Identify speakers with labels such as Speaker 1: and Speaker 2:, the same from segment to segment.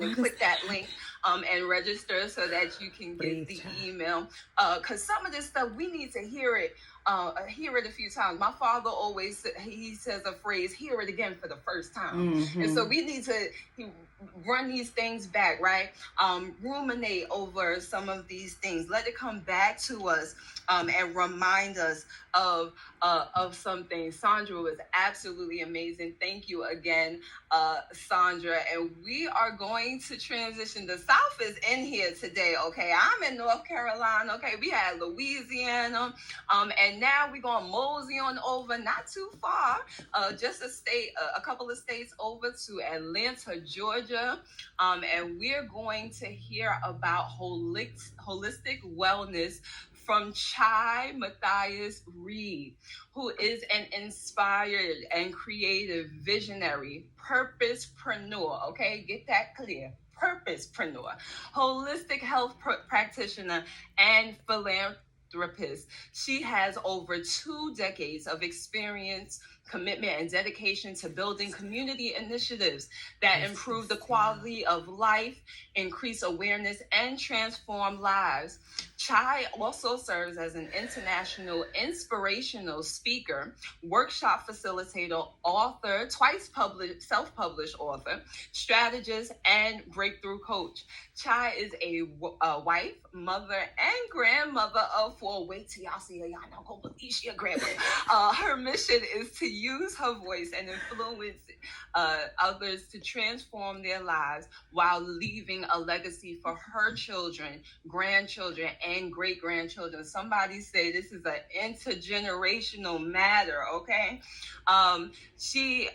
Speaker 1: and click that link and register so that you can get the email. Because some of this stuff we need to hear it a few times. My father always he says a phrase, "Hear it again for the first time." And so we need to run these things back, right? Ruminate over some of these things. Let it come back to us and remind us of something. Sandra was absolutely amazing. Thank you again, Sandra. And we are going to transition. The South is in here today, okay? I'm in North Carolina, okay? We had Louisiana, and now we're going to mosey on over, not too far, just a couple of states over to Atlanta, Georgia, and we're going to hear about holistic wellness from Chai Matthias Reed, who is an inspired and creative visionary purposepreneur, okay? Get that clear. Purposepreneur, holistic health practitioner, and philanthropist. She has over 2 decades of experience, commitment, and dedication to building community initiatives that improve the quality of life, increase awareness, and transform lives. Chai also serves as an international inspirational speaker, workshop facilitator, author, twice self-published author, strategist, and breakthrough coach. Chai is a wife, mother, and grandmother of 4. Wait till y'all see her. Y'all not gonna believe she a grandmother. Her mission is to use her voice and influence others to transform their lives while leaving a legacy for her children, grandchildren, and great-grandchildren. Somebody say this is an intergenerational matter, okay? She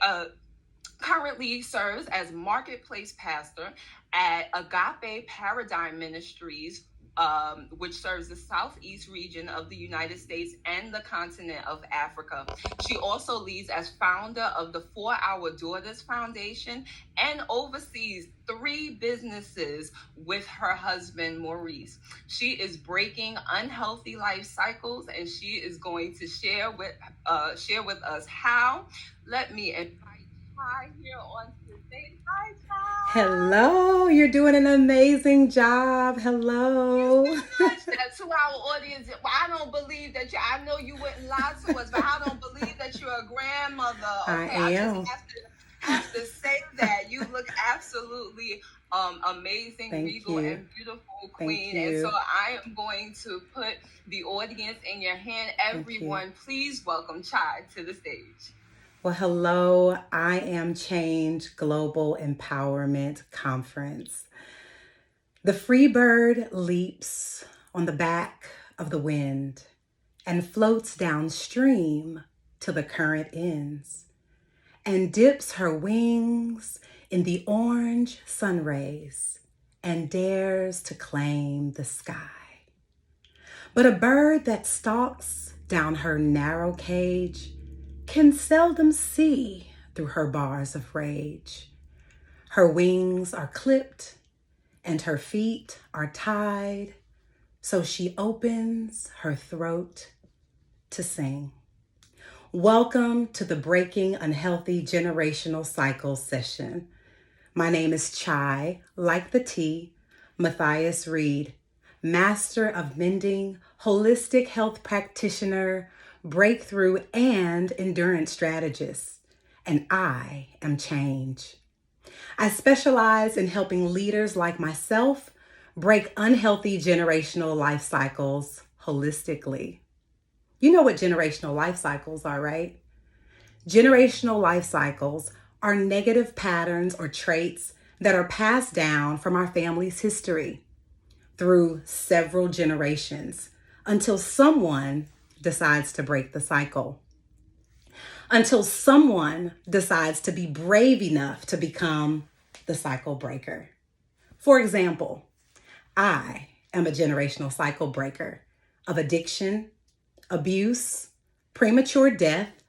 Speaker 1: currently serves as marketplace pastor at Agape Paradigm Ministries, which serves the Southeast region of the United States and the continent of Africa. She also leads as founder of the 4 Our Daughters Foundation and oversees 3 businesses with her husband, Maurice. She is breaking unhealthy life cycles, and she is going to share with us how. Let me invite Chai here on today. Hi, Chai.
Speaker 2: Hello, you're doing an amazing job. Hello.
Speaker 1: To our audience, I don't believe that I know you wouldn't lie to us, but I don't believe that you're a grandmother. Okay,
Speaker 2: I am.
Speaker 1: I just have to say that you look absolutely amazing,
Speaker 2: Thank
Speaker 1: regal,
Speaker 2: you.
Speaker 1: and beautiful queen.
Speaker 2: Thank
Speaker 1: And
Speaker 2: you.
Speaker 1: so I am going to put the audience in your hand. Everyone, please welcome Chai to the stage.
Speaker 2: Well, hello. I am Change Global Empowerment Conference. The free bird leaps on the back of the wind and floats downstream till the current ends and dips her wings in the orange sun rays and dares to claim the sky. But a bird that stalks down her narrow cage can seldom see through her bars of rage. Her wings are clipped and her feet are tied, so she opens her throat to sing. Welcome to the Breaking Unhealthy Generational Cycles session. My name is Chai, like the tea, Matthias Reed, Master of Mending, holistic health practitioner, breakthrough, and endurance strategist. And I am change. I specialize in helping leaders like myself break unhealthy generational life cycles holistically. You know what generational life cycles are, right? Generational life cycles are negative patterns or traits that are passed down from our family's history through several generations until someone decides to break the cycle. Until someone decides to be brave enough to become the cycle breaker. For example, I am a generational cycle breaker of addiction, abuse, premature death,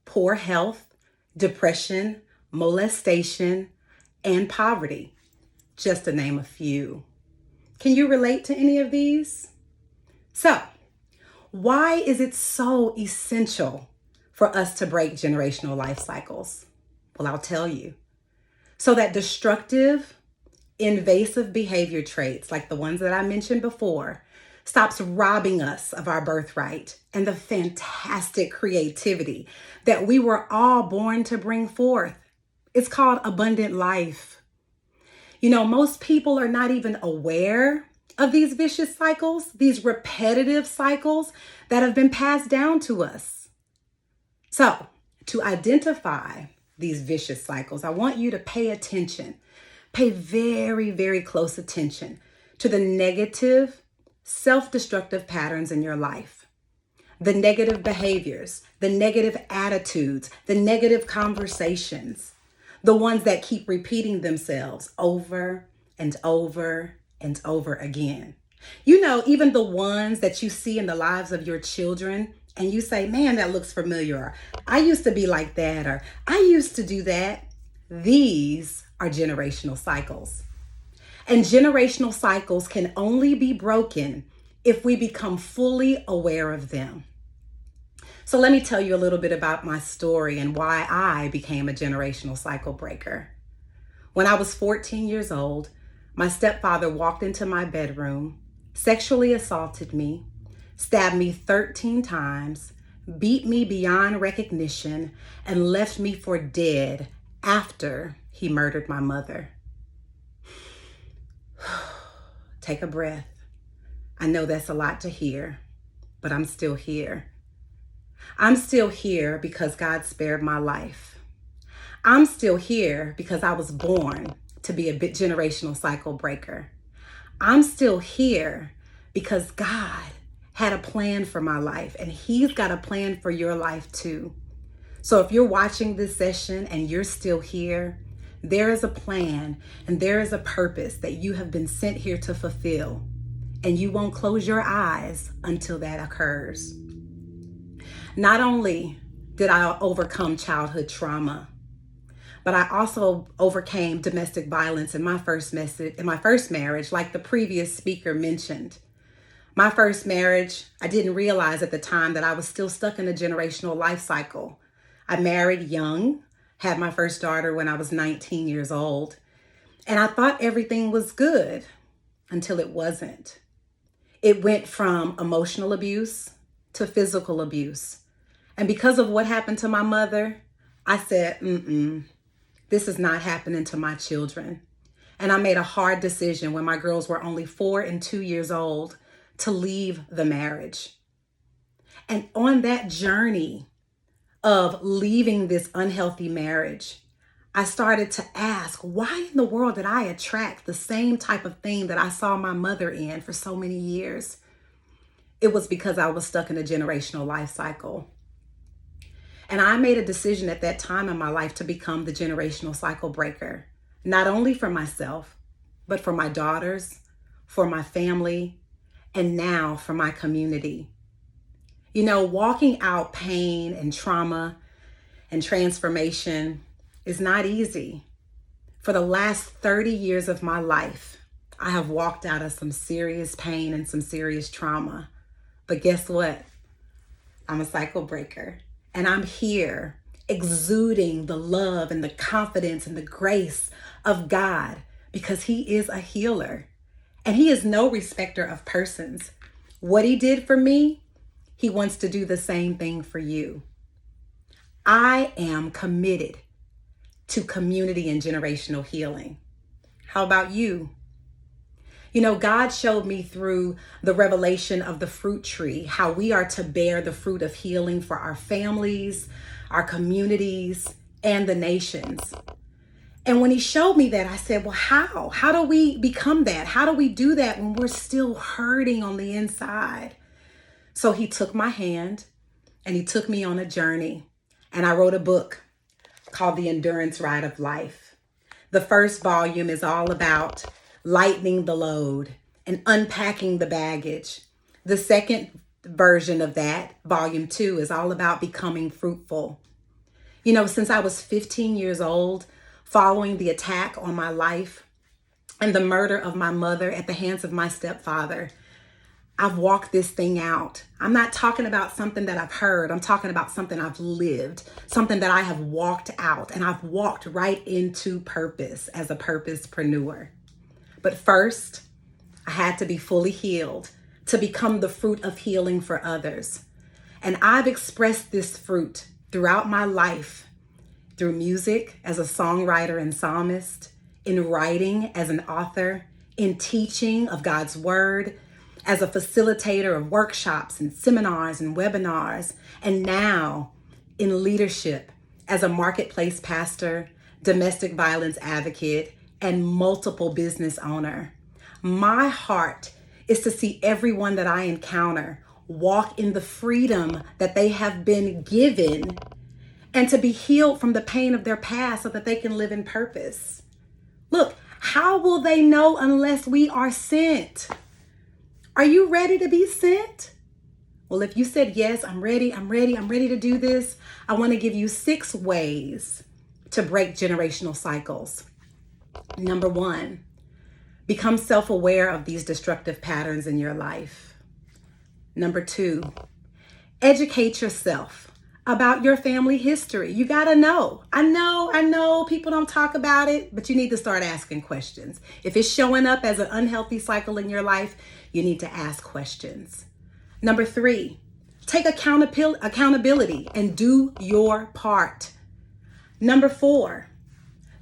Speaker 2: poor health, depression, molestation, and poverty, just to name a few. Can you relate to any of these? So, why is it so essential for us to break generational life cycles? Well, I'll tell you. So that destructive, invasive behavior traits like the ones that I mentioned before stops robbing us of our birthright and the fantastic creativity that we were all born to bring forth. It's called abundant life. You know, most people are not even aware of these vicious cycles, these repetitive cycles that have been passed down to us. So, to identify these vicious cycles, I want you to pay attention. Pay very, very close attention to the negative, self-destructive patterns in your life, the negative behaviors, the negative attitudes, the negative conversations, the ones that keep repeating themselves over and over and over again. You know, even the ones that you see in the lives of your children and you say, man, that looks familiar. Or, I used to be like that, or I used to do that. These are generational cycles. And generational cycles can only be broken if we become fully aware of them. So let me tell you a little bit about my story and why I became a generational cycle breaker. When I was 14 years old, my stepfather walked into my bedroom, sexually assaulted me, stabbed me 13 times, beat me beyond recognition, and left me for dead after he murdered my mother. Take a breath. I know that's a lot to hear, but I'm still here. I'm still here because God spared my life. I'm still here because I was born to be a generational cycle breaker. I'm still here because God had a plan for my life, and He's got a plan for your life too. So if you're watching this session and you're still here, there is a plan and there is a purpose that you have been sent here to fulfill, and you won't close your eyes until that occurs. Not only did I overcome childhood trauma, but I also overcame domestic violence in my first marriage, like the previous speaker mentioned. My first marriage, I didn't realize at the time that I was still stuck in a generational life cycle. I married young, had my first daughter when I was 19 years old, and I thought everything was good until it wasn't. It went from emotional abuse to physical abuse. And because of what happened to my mother, I said, this is not happening to my children. And I made a hard decision when my girls were only 4 and 2 years old to leave the marriage. And on that journey of leaving this unhealthy marriage, I started to ask, why in the world did I attract the same type of thing that I saw my mother in for so many years? It was because I was stuck in a generational life cycle. And I made a decision at that time in my life to become the generational cycle breaker, not only for myself, but for my daughters, for my family, and now for my community. You know, walking out pain and trauma and transformation is not easy. For the last 30 years of my life, I have walked out of some serious pain and some serious trauma. But guess what? I'm a cycle breaker. And I'm here exuding the love and the confidence and the grace of God because He is a healer and He is no respecter of persons. What He did for me, He wants to do the same thing for you. I am committed to community and generational healing. How about you? You know, God showed me through the revelation of the fruit tree how we are to bear the fruit of healing for our families, our communities, and the nations. And when He showed me that, I said, well, how? How do we become that? How do we do that when we're still hurting on the inside? So He took my hand and He took me on a journey. And I wrote a book called The Endurance Ride of Life. The first volume is all about lightening the load and unpacking the baggage. The second version of that, volume 2, is all about becoming fruitful. You know, since I was 15 years old, following the attack on my life and the murder of my mother at the hands of my stepfather, I've walked this thing out. I'm not talking about something that I've heard. I'm talking about something I've lived, something that I have walked out, and I've walked right into purpose as a purposepreneur. But first, I had to be fully healed to become the fruit of healing for others. And I've expressed this fruit throughout my life through music as a songwriter and psalmist, in writing as an author, in teaching of God's word, as a facilitator of workshops and seminars and webinars, and now in leadership as a marketplace pastor, domestic violence advocate, and multiple business owner. My heart is to see everyone that I encounter walk in the freedom that they have been given and to be healed from the pain of their past so that they can live in purpose. Look, how will they know unless we are sent? Are you ready to be sent? Well, if you said, yes, I'm ready to do this, I want to give you 6 ways to break generational cycles. Number 1, become self-aware of these destructive patterns in your life. Number 2, educate yourself about your family history. You got to know. I know people don't talk about it, but you need to start asking questions. If it's showing up as an unhealthy cycle in your life, you need to ask questions. Number 3, take accountability and do your part. Number 4,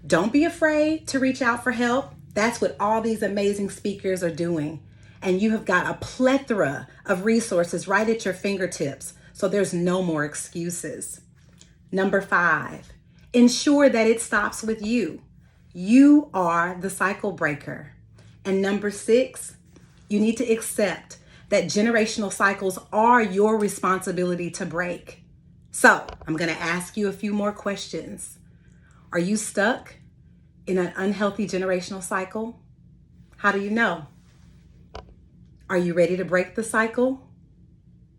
Speaker 2: don't be afraid to reach out for help. That's what all these amazing speakers are doing. And you have got a plethora of resources right at your fingertips, so there's no more excuses. Number 5, ensure that it stops with you. You are the cycle breaker. And number 6, you need to accept that generational cycles are your responsibility to break. So I'm going to ask you a few more questions. Are you stuck in an unhealthy generational cycle? How do you know? Are you ready to break the cycle?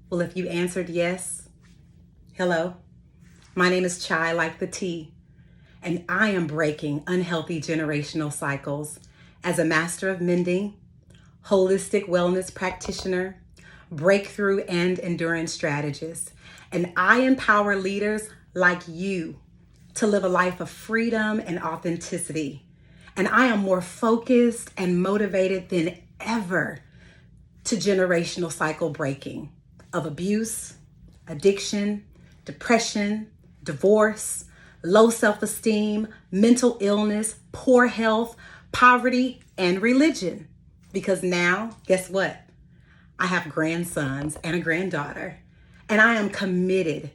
Speaker 2: Well, if you answered yes, hello, my name is Chai like the tea, and I am breaking unhealthy generational cycles as a master of mending, holistic wellness practitioner, breakthrough and endurance strategist. And I empower leaders like you to live a life of freedom and authenticity. And I am more focused and motivated than ever to generational cycle breaking of abuse, addiction, depression, divorce, low self-esteem, mental illness, poor health, poverty, and religion. Because now, guess what? I have grandsons and a granddaughter, and I am committed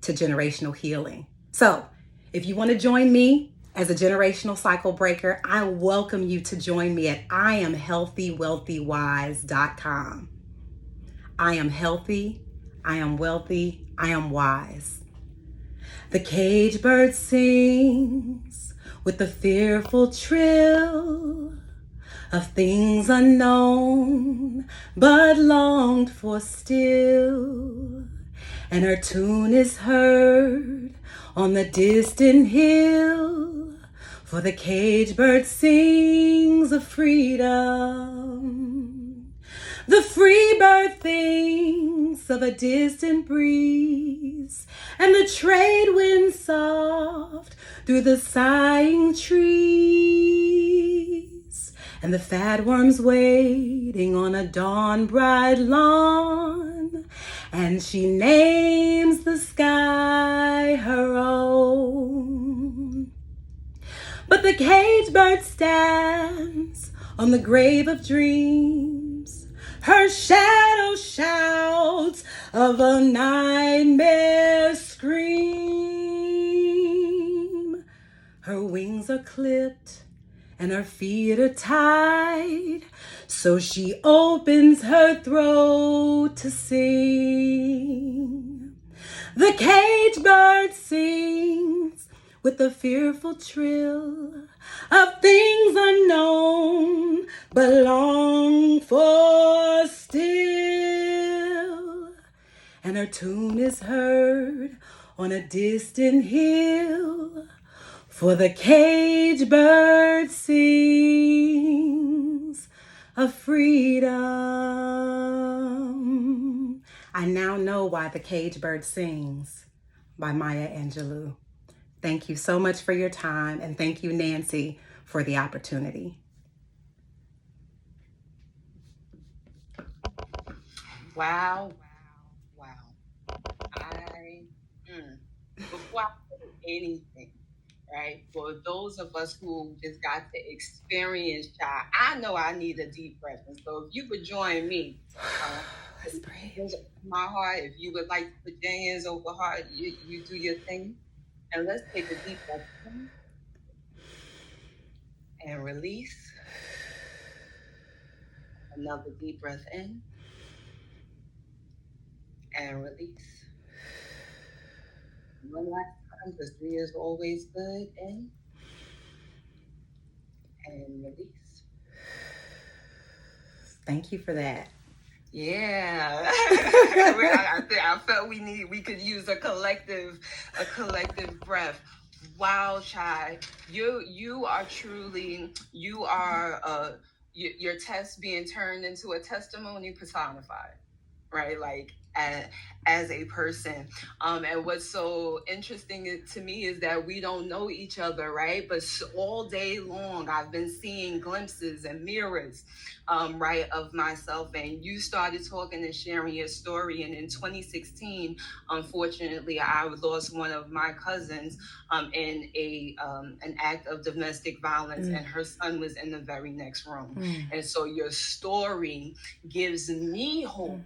Speaker 2: to generational healing. So if you want to join me as a generational cycle breaker, I welcome you to join me at IamHealthyWealthyWise.com. I am healthy, I am wealthy, I am wise. The cage bird sings with the fearful trill of things unknown but longed for still, and her tune is heard on the distant hill, for the cage bird sings of freedom. The free bird thinks of a distant breeze, and the trade wind soft through the sighing trees, and the fat worms waiting on a dawn bright lawn, and she names the sky her own. But the cage bird stands on the grave of dreams, her shadow shouts of a nightmare scream. Her wings are clipped and her feet are tied, so she opens her throat to sing. The cage bird sings with the fearful trill of things unknown but long for still, and her tune is heard on a distant hill, for the cage bird sings of freedom. I now know why the cage bird sings, by Maya Angelou. Thank you so much for your time, and thank you, Nancy, for the opportunity.
Speaker 1: Wow, wow, wow. I, before I say anything, right? For those of us who just got to experience child, I know I need a deep breath. And so if you would join me,
Speaker 2: Let's pray.
Speaker 1: my heart, if you would like to put your hands over heart, you do your thing. And let's take a deep breath in and release. Another deep breath in and release. One last time, because 3 is always good. In and release.
Speaker 2: Thank you for that.
Speaker 1: Yeah. I felt we could use a collective breath. Wow, Chai, you are truly, your test being turned into a testimony personified, right? Like as a person. And what's so interesting to me is that we don't know each other, right? But all day long, I've been seeing glimpses and mirrors, right, of myself. And you started talking and sharing your story. And in 2016, unfortunately, I lost one of my cousins in an act of domestic violence, and her son was in the very next room. And so your story gives me hope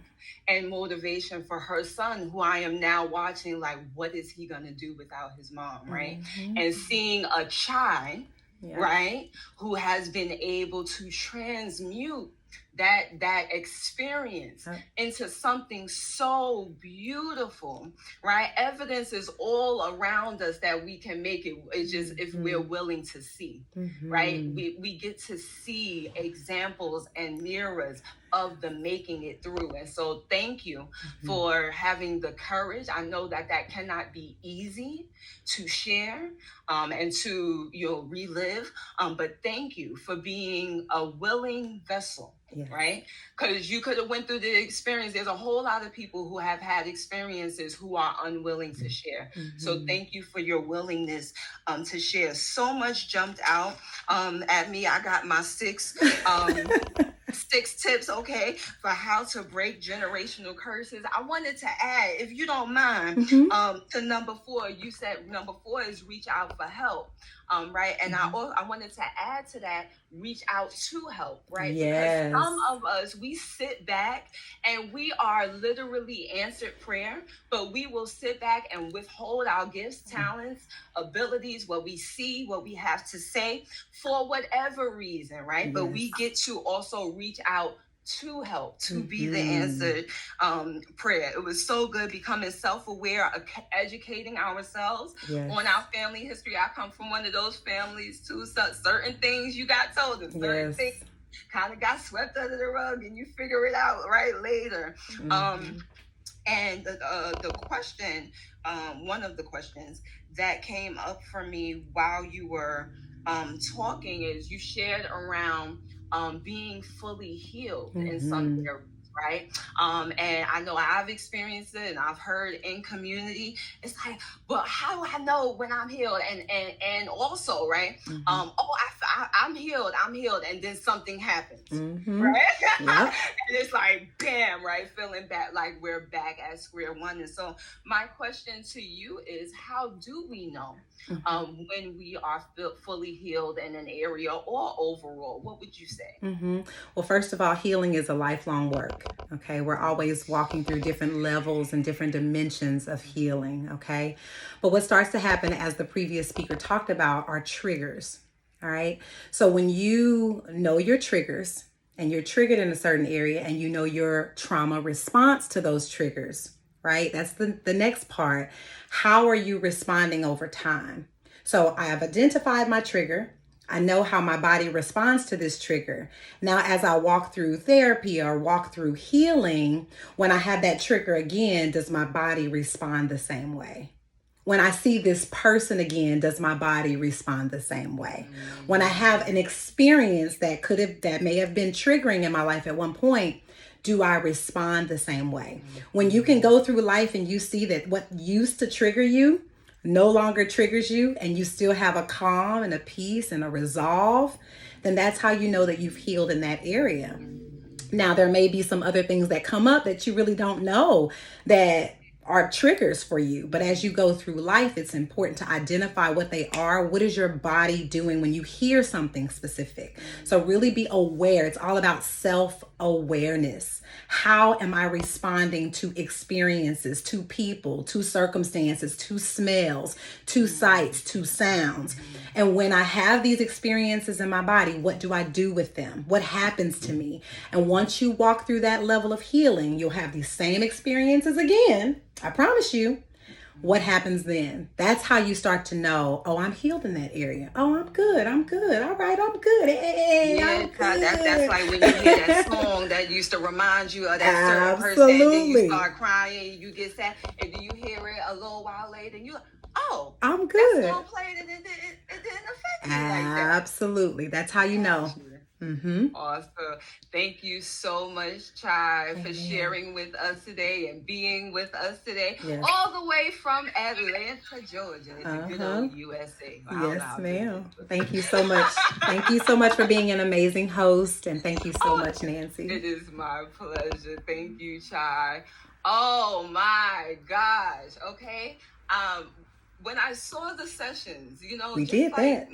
Speaker 1: and motivation for her son, who I am now watching, like, what is he going to do without his mom, right? And seeing a child, right, who has been able to transmute that experience into something so beautiful, right? Evidence is all around us that we can make it. It's just if we're willing to see, right? We get to see examples and mirrors of the making it through. And so thank you for having the courage. I know that cannot be easy to share and to relive, but thank you for being a willing vessel. Yes. Right? Because you could have went through the experience. There's a whole lot of people who have had experiences who are unwilling to share. So thank you for your willingness to share. So much jumped out at me. I got my 6 tips, okay, for how to break generational curses. I wanted to add, if you don't mind, to number 4. You said number 4 is reach out for help, right? And I wanted to add to that, reach out to help, right? Yes. Because some of us, we sit back and we are literally answered prayer, but we will sit back and withhold our gifts, talents, abilities, what we see, what we have to say, for whatever reason, right? Yes. But we get to also reach out to help, to be the answered prayer. It was so good becoming self-aware, educating ourselves on our family history. I come from one of those families too. So certain things you got told, and certain things kind of got swept under the rug, and you figure it out right later. And the question, one of the questions that came up for me while you were talking is you shared around being fully healed in some areas, right? And I know I've experienced it, and I've heard in community, it's like, but how do I know when I'm healed? And also, right? I'm healed, and then something happens, right? And it's like, bam, right? Feeling back, like we're back at square one. And so my question to you is, how do we know when we are fully healed in an area, or overall? What would you say?
Speaker 2: Well, first of all, healing is a lifelong work. Okay, we're always walking through different levels and different dimensions of healing. Okay, but what starts to happen, as the previous speaker talked about, are triggers. All right, so when you know your triggers and you're triggered in a certain area, and you know your trauma response to those triggers, right? That's the next part. How are you responding over time? So I have identified my trigger. I know how my body responds to this trigger. Now, as I walk through therapy or walk through healing, when I have that trigger again, does my body respond the same way? When I see this person again, does my body respond the same way? When I have an experience that may have been triggering in my life at one point, do I respond the same way? When you can go through life and you see that what used to trigger you no longer triggers you, and you still have a calm and a peace and a resolve, then that's how you know that you've healed in that area. Now, there may be some other things that come up that you really don't know that are triggers for you. But as you go through life, it's important to identify what they are. What is your body doing when you hear something specific? So really be aware. It's all about self-awareness. How am I responding to experiences, to people, to circumstances, to smells, to sights, to sounds? And when I have these experiences in my body, what do I do with them? What happens to me? And once you walk through that level of healing, you'll have these same experiences again. I promise you. What happens then? That's how you start to know, oh, I'm healed in that area. Oh, I'm good. I'm good. All right, I'm good. Hey,
Speaker 1: Yeah,
Speaker 2: I'm good.
Speaker 1: that's like when you hear that song that used to remind you of that certain person, and then you start crying, you get sad, and then you hear it a little while later, and you're like, oh,
Speaker 2: I'm good.
Speaker 1: That song played, and it didn't affect me like that.
Speaker 2: Absolutely. That's how you know. Mm-hmm.
Speaker 1: Awesome. Thank you so much, Chai, for sharing with us today and being with us today, all the way from Atlanta, Georgia, the good old USA.
Speaker 2: Yes, ma'am. Thank you so much. Thank you so much for being an amazing host, and thank you so much, Nancy.
Speaker 1: It is my pleasure. Thank you, Chai. Oh my gosh. Okay. When I saw the sessions,
Speaker 2: we did that.